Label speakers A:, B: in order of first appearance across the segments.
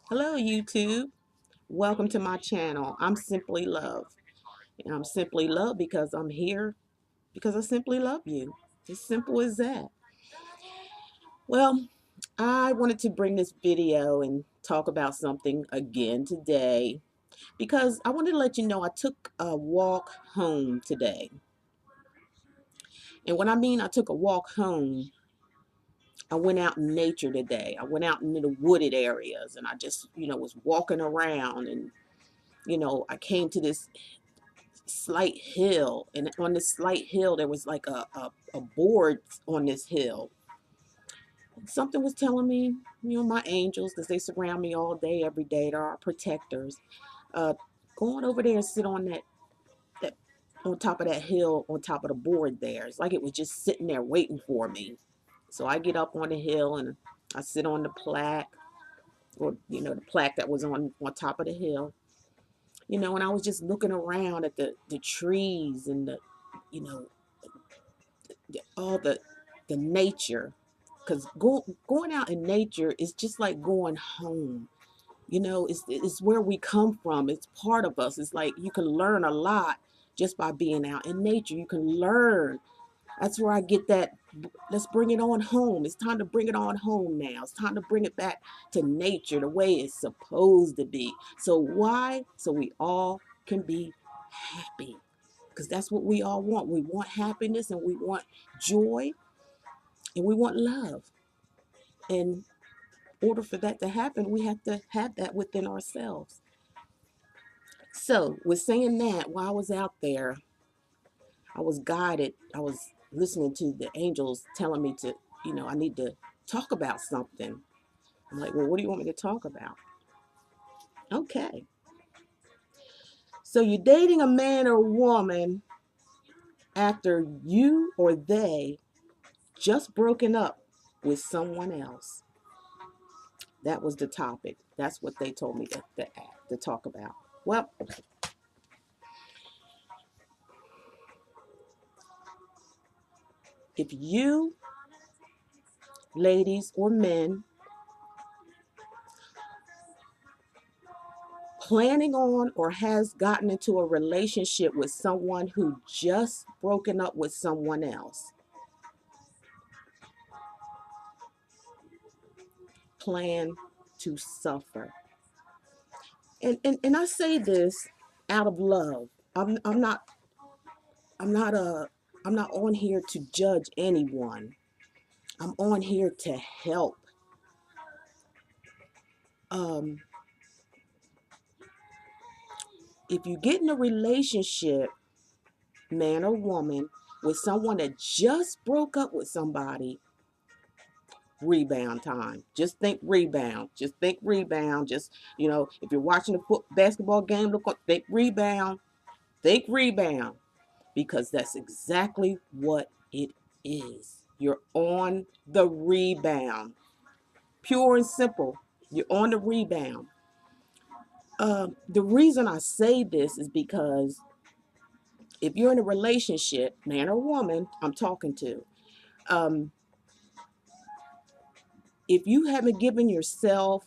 A: Hello, YouTube. Welcome to my channel. I'm Simply Love. And I'm Simply Love because I'm here because I simply love you. As simple as that. Well, I wanted to bring this video and talk about something again today because I wanted to let you know I took a walk home today. And when I mean I took a walk home, I went out in nature today. I went out into the wooded areas and I just, was walking around and I came to this slight hill, and on this slight hill there was like a board on this hill. Something was telling me, my angels, because they surround me all day every day, they're our protectors, uh go on over there and sit on that on top of that hill, on top of the board there. It's like it was just sitting there waiting for me. So I get up on the hill and I sit on the plaque, or the plaque that was on top of the hill. And I was just looking around at the trees and you know all the nature, because going out in nature is just like going home. It's where we come from. It's part of us. It's like you can learn a lot just by being out in nature. You can learn. That's where I get that. Let's bring it on home. It's time to bring it on home now. It's time to bring it back to nature the way it's supposed to be. So why? So we all can be happy, because that's what we all want. We want happiness and we want joy and we want love. And in order for that to happen, we have to have that within ourselves. So, with saying that, while I was out there, I was guided. I was listening to the angels telling me to, I need to talk about something. I'm like, well, what do you want me to talk about? Okay. So, you're dating a man or woman after you or they just broken up with someone else. That was the topic. That's what they told me to talk about. Well, if you, ladies or men, planning on or has gotten into a relationship with someone who just broken up with someone else, plan to suffer. And I say this out of love. I'm not I'm not I'm not on here to judge anyone. I'm on here to help. Um, if you get in a relationship, man or woman, with someone that just broke up with somebody, rebound time. Just think rebound. Just think rebound. Just, if you're watching a basketball game, look up, think rebound. Think rebound. Because that's exactly what it is. You're on the rebound. Pure and simple. You're on the rebound. The reason I say this is because if you're in a relationship, man or woman, I'm talking to, um, if you haven't given yourself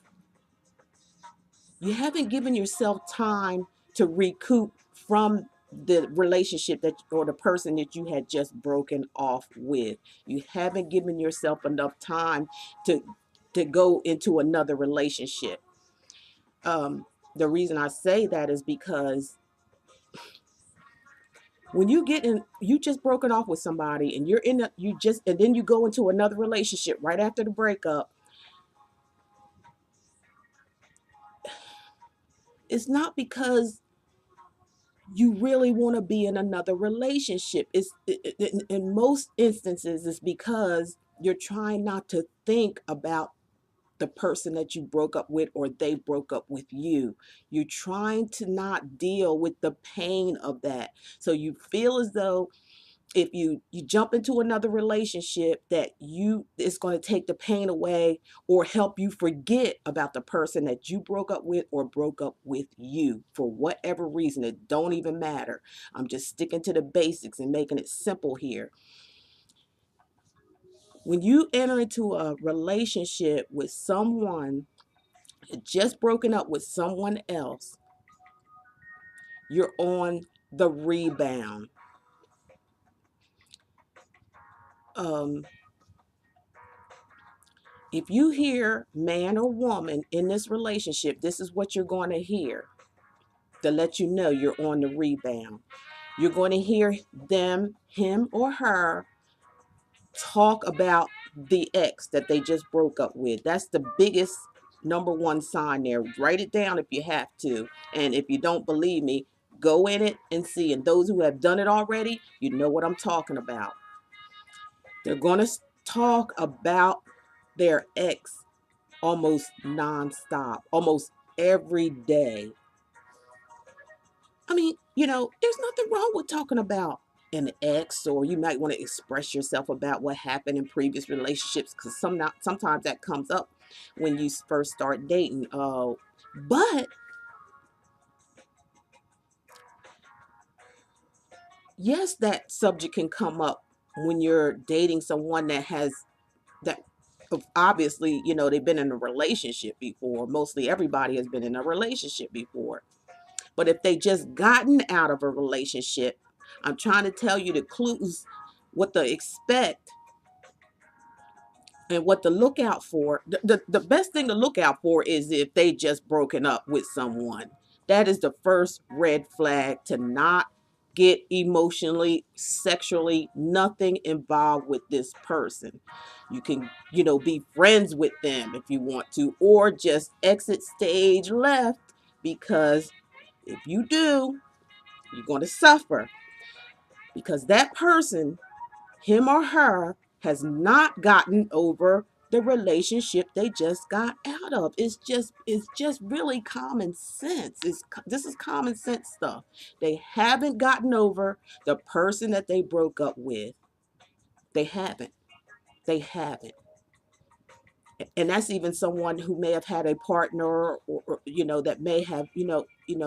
A: time to recoup from the relationship that, or the person that you had just broken off with. You haven't given yourself enough time to go into another relationship. Um, the reason I say that is because when you just broken off with somebody and and then you go into another relationship right after the breakup. It's not because you really want to be in another relationship. In most instances, it's because you're trying not to think about the person that you broke up with or they broke up with you. You're trying to not deal with the pain of that. So you feel as though if you jump into another relationship, that you it's going to take the pain away or help you forget about the person that you broke up with or broke up with you for whatever reason. It don't even matter. I'm just sticking to the basics and making it simple here. When you enter into a relationship with someone You're just broken up with someone else. You're on the rebound. Um, if you hear man or woman in this relationship, this is what you're going to hear to let you know you're on the rebound. You're going to hear them, him or her, talk about the ex that they just broke up with. That's the biggest number one sign there. Write it down if you have to. And if you don't believe me, go in it and see. And those who have done it already, you know what I'm talking about. They're going to talk about their ex almost nonstop, almost every day. I mean, there's nothing wrong with talking about an ex, or you might want to express yourself about what happened in previous relationships, because sometimes that comes up when you first start dating. But yes, that subject can come up when you're dating someone that obviously, they've been in a relationship before. Mostly everybody has been in a relationship before. But if they just gotten out of a relationship, I'm trying to tell you the clues, what to expect and what to look out for. The best thing to look out for is if they just broken up with someone. That is the first red flag, to not get emotionally, sexually, nothing involved with this person. You can, be friends with them if you want to, or just exit stage left, because if you do, you're going to suffer, because that person, him or her, has not gotten over the relationship they just got out of. It's just really common sense. This is common sense stuff. They haven't gotten over the person that they broke up with. They haven't. They haven't. And that's even someone who may have had a partner, or that may have,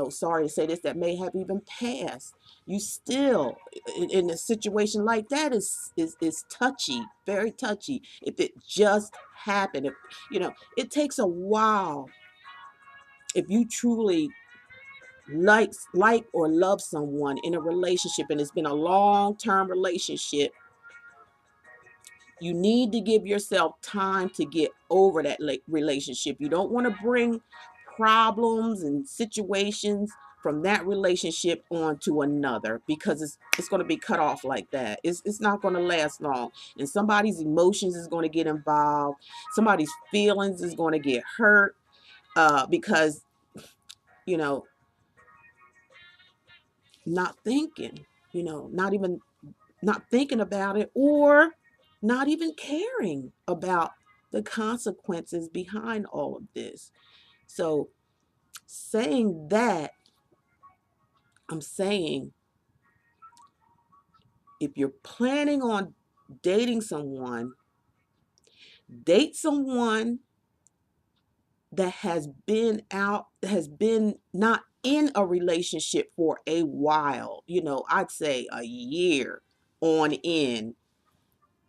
A: sorry to say this, that may have even passed. You still, in a situation like that, is touchy, very touchy. If it just happened, if, it takes a while. If you truly like or love someone in a relationship, and it's been a long-term relationship, you need to give yourself time to get over that relationship. You don't want to bring problems and situations from that relationship onto another, because it's going to be cut off like that. It's not going to last long. And somebody's emotions is going to get involved. Somebody's feelings is going to get hurt, because, you know, not thinking, not thinking about it, or not even caring about the consequences behind all of this. So, saying that, I'm saying, if you're planning on dating someone, date someone that has been not in a relationship for a while, I'd say a year on in.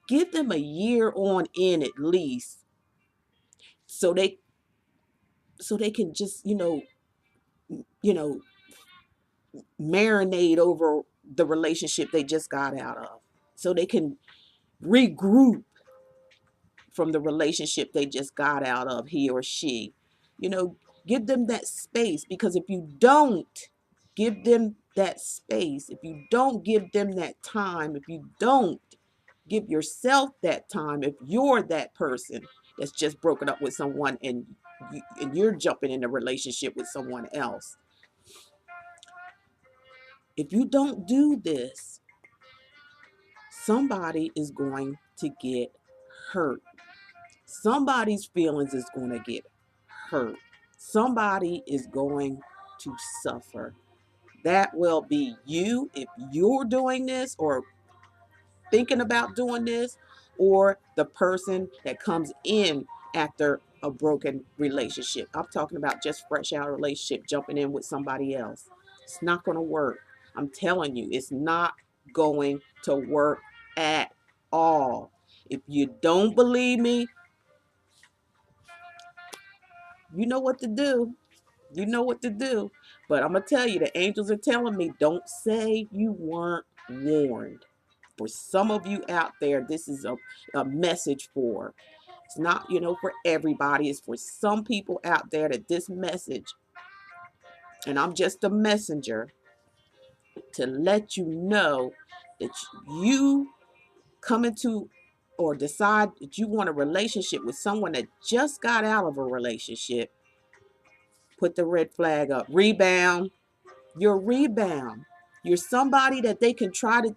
A: Give them a year on in at least, so they can just, you know, marinate over the relationship they just got out of. So they can regroup from the relationship they just got out of, he or she. Give them that space, because if you don't give them that space, if you don't give them that time, if you don't give yourself that time, if you're that person that's just broken up with someone, and you're jumping in a relationship with someone else, if you don't do this, somebody is going to get hurt. Somebody's feelings is going to get hurt. Somebody is going to suffer. That will be you if you're doing this, or thinking about doing this, or the person that comes in after a broken relationship. I'm talking about just fresh out of a relationship, jumping in with somebody else. It's not going to work. I'm telling you, it's not going to work at all. If you don't believe me, You know what to do. You know what to do. But I'm going to tell you, the angels are telling me, don't say you weren't warned. For some of you out there, this is a message for. It's not, for everybody. It's for some people out there that this message, and I'm just a messenger to let you know that you come into or decide that you want a relationship with someone that just got out of a relationship. Put the red flag up. Rebound. You're rebound. You're somebody that they can try to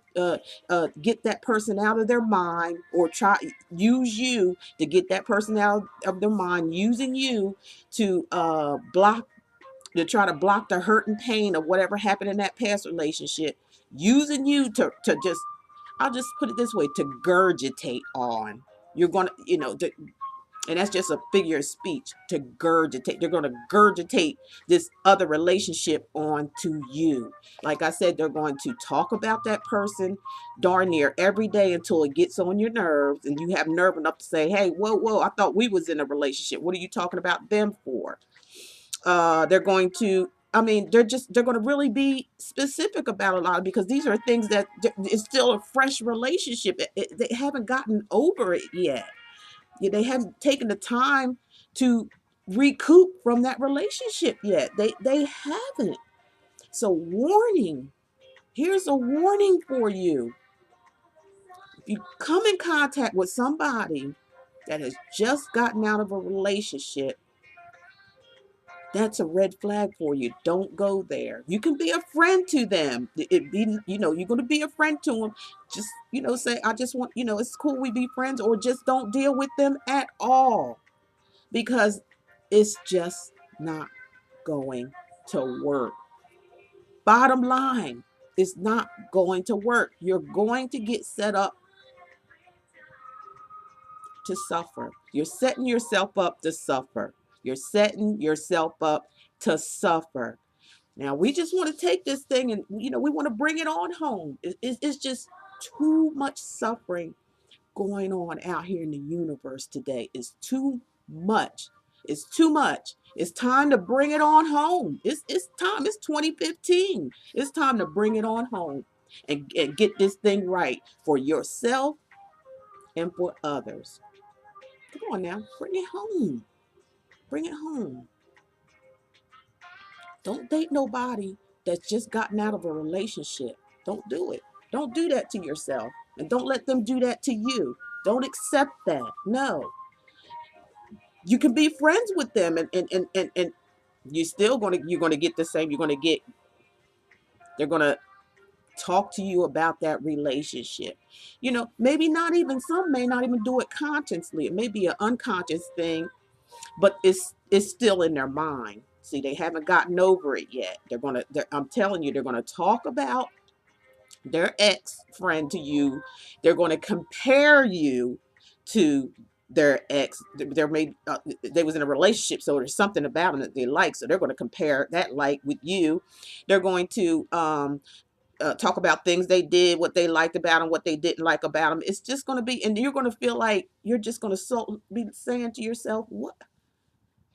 A: get that person out of their mind, or try use you to get that person out of their mind, using you to try to block the hurt and pain of whatever happened in that past relationship, using you to just, I'll just put it this way, to gurgitate on. You're going to, and that's just a figure of speech, to gurgitate. They're going to gurgitate this other relationship onto you. Like I said, they're going to talk about that person darn near every day until it gets on your nerves and you have nerve enough to say, hey, whoa, I thought we was in a relationship. What are you talking about them for? They're going to, they're going to really be specific about a lot, because these are things that it's still a fresh relationship. They haven't gotten over it yet. They haven't taken the time to recoup from that relationship yet. They haven't. So warning, here's a warning for you. If you come in contact with somebody that has just gotten out of a relationship, that's a red flag for you. Don't go there. You can be a friend to them. You're going to be a friend to them. Just, say, I just want, it's cool we be friends, or just don't deal with them at all, because it's just not going to work. Bottom line, it's not going to work. You're going to get set up to suffer. You're setting yourself up to suffer. You're setting yourself up to suffer. Now, we just want to take this thing and, we want to bring it on home. It's just too much suffering going on out here in the universe today. It's too much. It's too much. It's time to bring it on home. It's time. It's 2015. It's time to bring it on home and get this thing right for yourself and for others. Come on now. Bring it home. Bring it home. Don't date nobody that's just gotten out of a relationship. Don't do it. Don't do that to yourself. And don't let them do that to you. Don't accept that. No. You can be friends with them, and you're gonna get the same. They're gonna talk to you about that relationship. Maybe not even, some may not even do it consciously. It may be an unconscious thing, but it's still in their mind. See, they haven't gotten over it yet. I'm telling you, they're gonna talk about their ex friend to you. They're going to compare you to their ex. They was in a relationship, so there's something about them that they like, so they're going to compare that like with you. They're going to talk about things they did, what they liked about them, what they didn't like about them. It's just going to be, and you're going to feel like you're just going to be saying to yourself, what?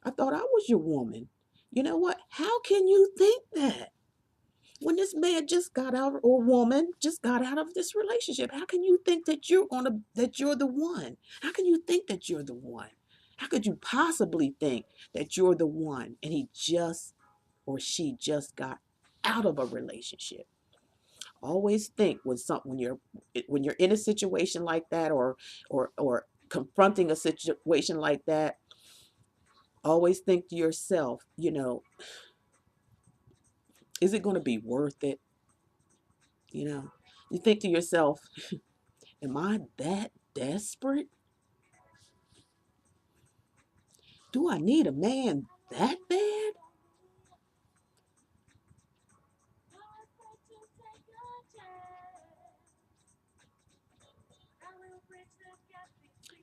A: I thought I was your woman. You know what? How can you think that? When this man just got out, or woman just got out of this relationship, how can you think that you're the one? How can you think that you're the one? How could you possibly think that you're the one, and he just, or she just got out of a relationship? Always think when you're in a situation like that, or confronting a situation like that, always think to yourself, is it going to be worth it? You think to yourself, am I that desperate? Do I need a man that bad?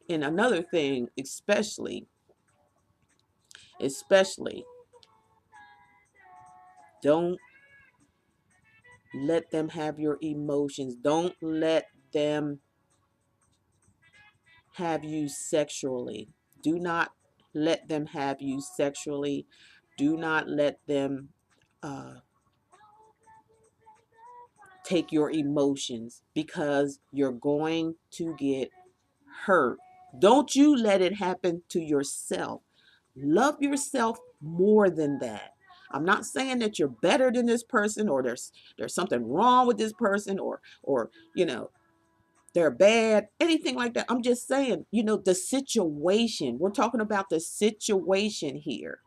A: And another thing, especially, don't let them have your emotions. Don't let them have you sexually. Do not let them have you sexually. Do not let them uh, take your emotions, because you're going to get hurt. Don't you let it happen to yourself. Love yourself more than that. I'm not saying that you're better than this person, or there's something wrong with this person, or they're bad, anything like that. I'm just saying, the situation. We're talking about the situation here.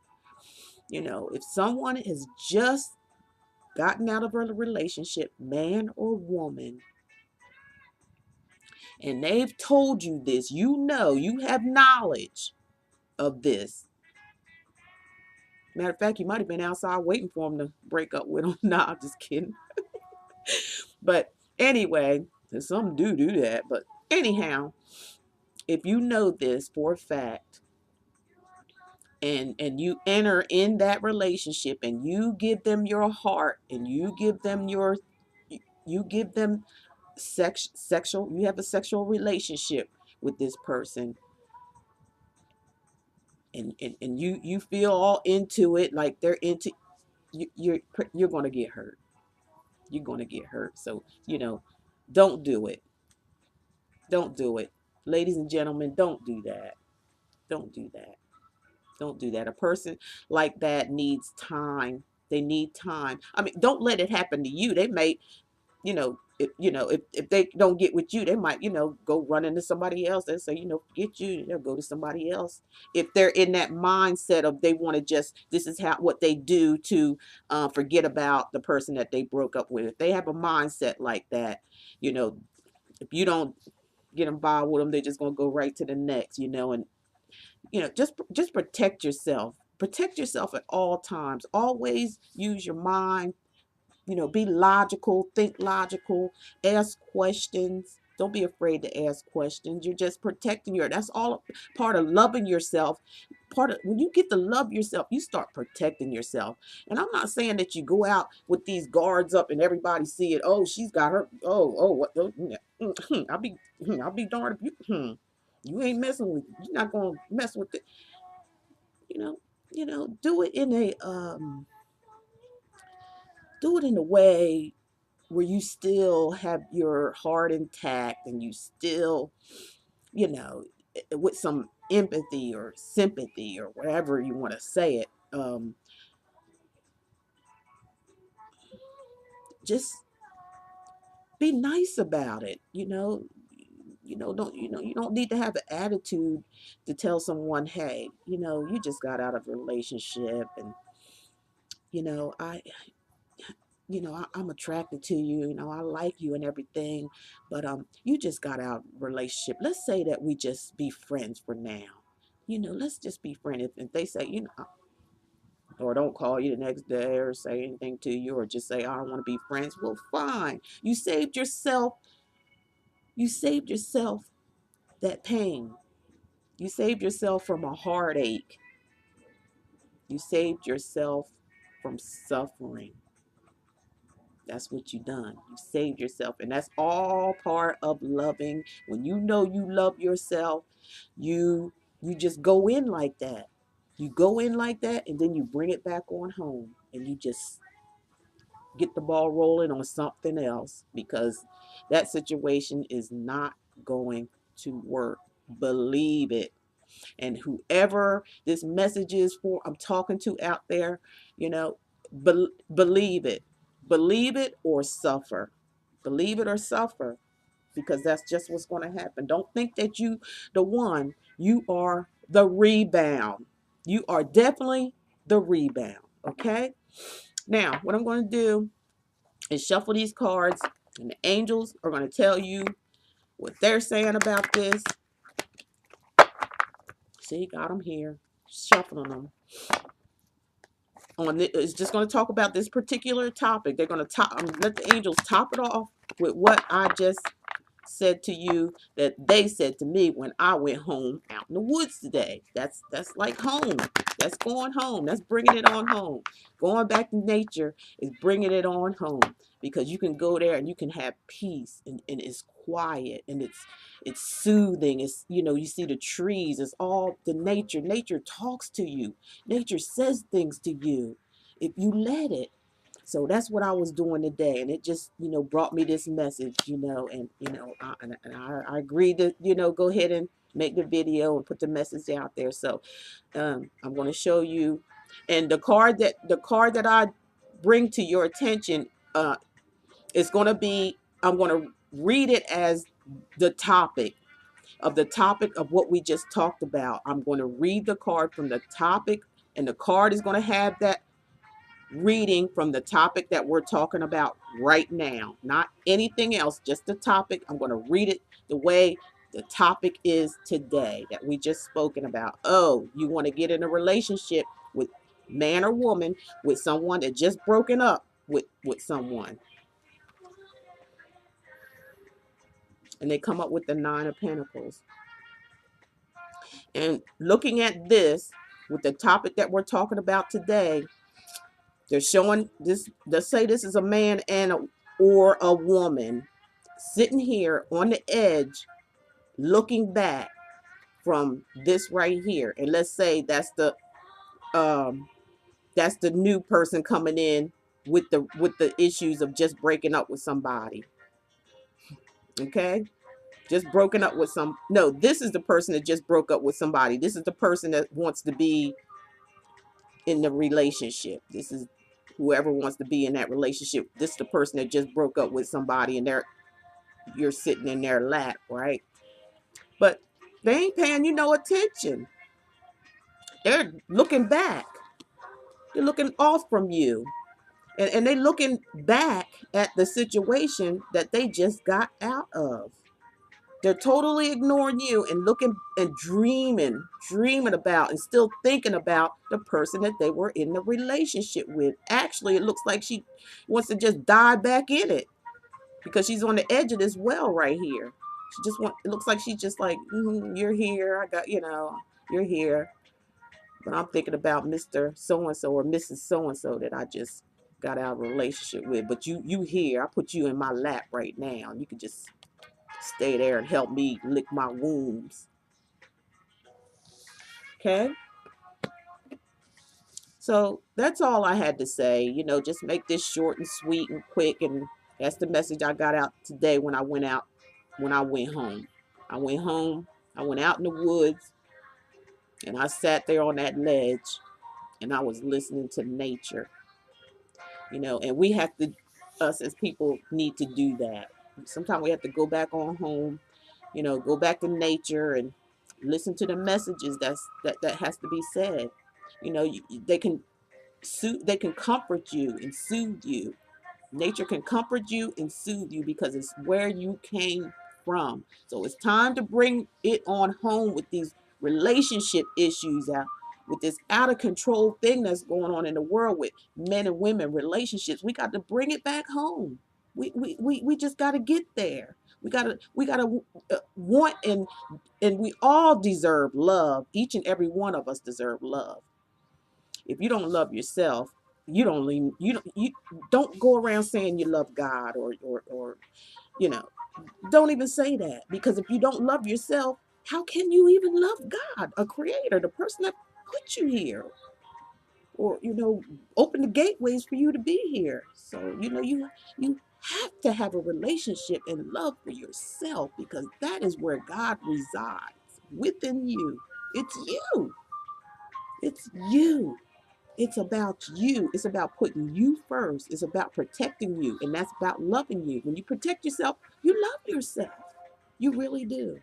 A: If someone has just gotten out of a relationship, man or woman, and they've told you this, you have knowledge of this. Matter of fact, you might have been outside waiting for them to break up with them. Nah, I'm just kidding. But anyway, some do that. But anyhow, if you know this for a fact, and you enter in that relationship, and you give them your heart, and you give them sexual, you have a sexual relationship with this person, and you feel all into it, like they're into you, you're going to get hurt. You're going to get hurt. So, don't do it. Don't do it. Ladies and gentlemen, don't do that. Don't do that. Don't do that. A person like that needs time. They need time. I mean, don't let it happen to you. They may, if they don't get with you, they might, go run into somebody else and say, forget you, they'll go to somebody else. If they're in that mindset of they want to just, this is what they do to forget about the person that they broke up with. If they have a mindset like that, if you don't get involved with them, they're just going to go right to the next, and just protect yourself. Protect yourself at all times. Always use your mind. Be logical, think logical, ask questions. Don't be afraid to ask questions. You're just protecting that's all part of loving yourself. When you get to love yourself, you start protecting yourself. And I'm not saying that you go out with these guards up and everybody see it. Oh, she's got her. What? I'll be darned if you ain't messing with. You're not gonna mess with it. You know, do it in a way where you still have your heart intact, and you still, with some empathy or sympathy or whatever you want to say it. Just be nice about it. You don't need to have an attitude to tell someone, hey, you just got out of a relationship, and you know, I I'm attracted to you, I like you and everything, but you just got out of a relationship. Let's say that we just be friends for now. Let's just be friends. If they say, or don't call you the next day or say anything to you, or just say, I don't want to be friends, well, fine. You saved yourself that pain. You saved yourself from a heartache. You saved yourself from suffering. That's what you done. You saved yourself. And that's all part of loving. When you know you love yourself, you just go in like that. You go in like that, and then you bring it back on home, and you just get the ball rolling on something else, because that situation is not going to work. Believe it. And whoever this message is for, I'm talking to out there, you know, believe it. Believe it or suffer. Believe it or suffer, because that's just what's going to happen. Don't think that the one. You are the rebound. You are definitely the rebound. Okay? Now, what I'm going to do is shuffle these cards, and the angels are going to tell you what they're saying about this. See, got them here. Shuffling them. It's just going to talk about this particular topic. They're going to let the angels top it off with what I just said to you, that they said to me when I went home out in the woods today. That's like home. That's going home. That's bringing it on home. Going back to nature is bringing it on home, because you can go there and you can have peace, and it's quiet, and it's soothing. It's, you see the trees. It's all the nature. Nature talks to you. Nature says things to you if you let it. So that's what I was doing today, and it just, brought me this message, and I agreed to, go ahead and make the video and put the message out there. So I'm going to show you, and the card that I bring to your attention is going to be, I'm going to read it as the topic of what we just talked about. I'm going to read the card from the topic, and the card is going to have that reading from the topic that we're talking about right now, not anything else, just the topic. I'm going to read it the way the topic is today that we just spoken about. Oh, you want to get in a relationship with man or woman, with someone that just broken up with someone, and they come up with the Nine of Pentacles. And looking at this with the topic that we're talking about today, they're showing this. Let's say this is a man or a woman sitting here on the edge, looking back from this right here. And let's say um, that's the new person coming in with the issues of just breaking up with somebody. Okay, just broken up with some. No, this is the person that just broke up with somebody. This is the person that wants to be in the relationship. This is whoever wants to be in that relationship. This is the person that just broke up with somebody, and you're sitting in their lap, right? But they ain't paying you no attention. They're looking back. They're looking off from you. And they looking back at the situation that they just got out of. They're totally ignoring you and looking and dreaming about and still thinking about the person that they were in the relationship with. Actually, it looks like she wants to just dive back in it, because she's on the edge of this well right here. It looks like she's just like, you're here. You're here. But I'm thinking about Mr. So-and-so or Mrs. So-and-so that I just got out of a relationship with. But you here. I put you in my lap right now. You can just stay there and help me lick my wounds. Okay? So that's all I had to say. Just make this short and sweet and quick. And that's the message I got out today when I went home. I went home. I went out in the woods, and I sat there on that ledge, and I was listening to nature. And us as people need to do that. Sometimes we have to go back on home, go back to nature and listen to the messages that has to be said. They can comfort you and soothe you. Nature can comfort you and soothe you because it's where you came from. So it's time to bring it on home with these relationship issues out, with this out of control thing that's going on in the world with men and women relationships. We got to bring it back home. We just got to get there. We gotta want, and we all deserve love. Each and every one of us deserve love. If you don't love yourself, you don't go around saying you love God, or you know don't even say that, because if you don't love yourself, how can you even love God, a creator, the person that put you here, or open the gateways for you to be here? So you have to have a relationship and love for yourself, because that is where God resides, within you. It's you. It's you. It's about you. It's about putting you first. It's about protecting you. And that's about loving you. When you protect yourself, you love yourself. You really do.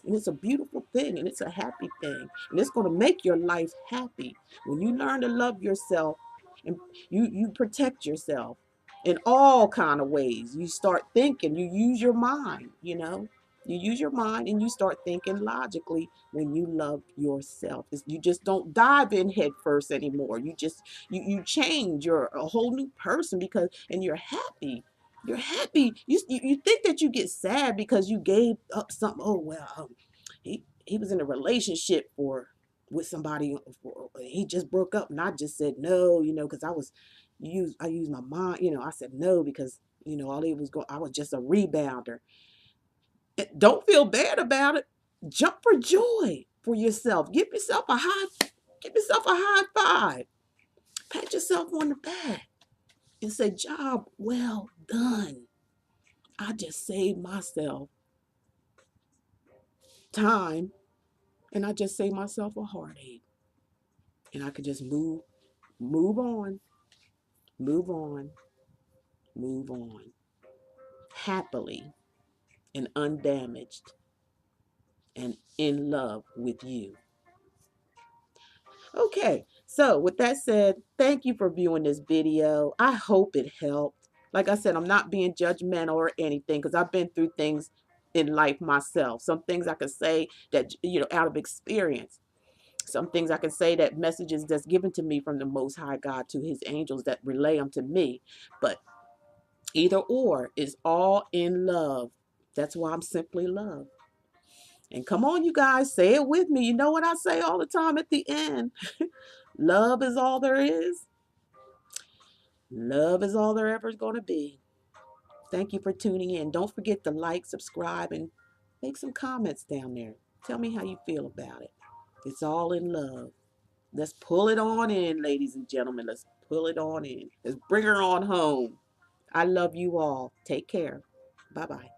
A: And it's a beautiful thing, and it's a happy thing. And it's going to make your life happy. When you learn to love yourself and you protect yourself in all kind of ways. You start thinking, you use your mind. You use your mind and you start thinking logically when you love yourself. You just don't dive in head first anymore. You change. You're a whole new person, and you're happy. You're happy. You think that you get sad because you gave up something. Oh well, he was in a relationship for with somebody. He just broke up, and I just said no, because I used my mind, I said no because all he was going. I was just a rebounder. Don't feel bad about it. Jump for joy for yourself. Give yourself a high five. Pat yourself on the back and say, job well done. I just saved myself time, and I just saved myself a heartache. And I could just move on, move on, move on. Happily and undamaged and in love with you. Okay, so with that said, thank you for viewing this video. I hope it helped. Like I said, I'm not being judgmental or anything because I've been through things in life myself. Some things I can say that, out of experience. Some things I can say that messages that's given to me from the Most High God to his angels that relay them to me. But either or is all in love. That's why I'm simply love. And come on, you guys, say it with me. You know what I say all the time at the end? Love is all there is. Love is all there ever is going to be. Thank you for tuning in. Don't forget to like, subscribe, and make some comments down there. Tell me how you feel about it. It's all in love. Let's pull it on in, ladies and gentlemen. Let's pull it on in. Let's bring her on home. I love you all. Take care. Bye-bye.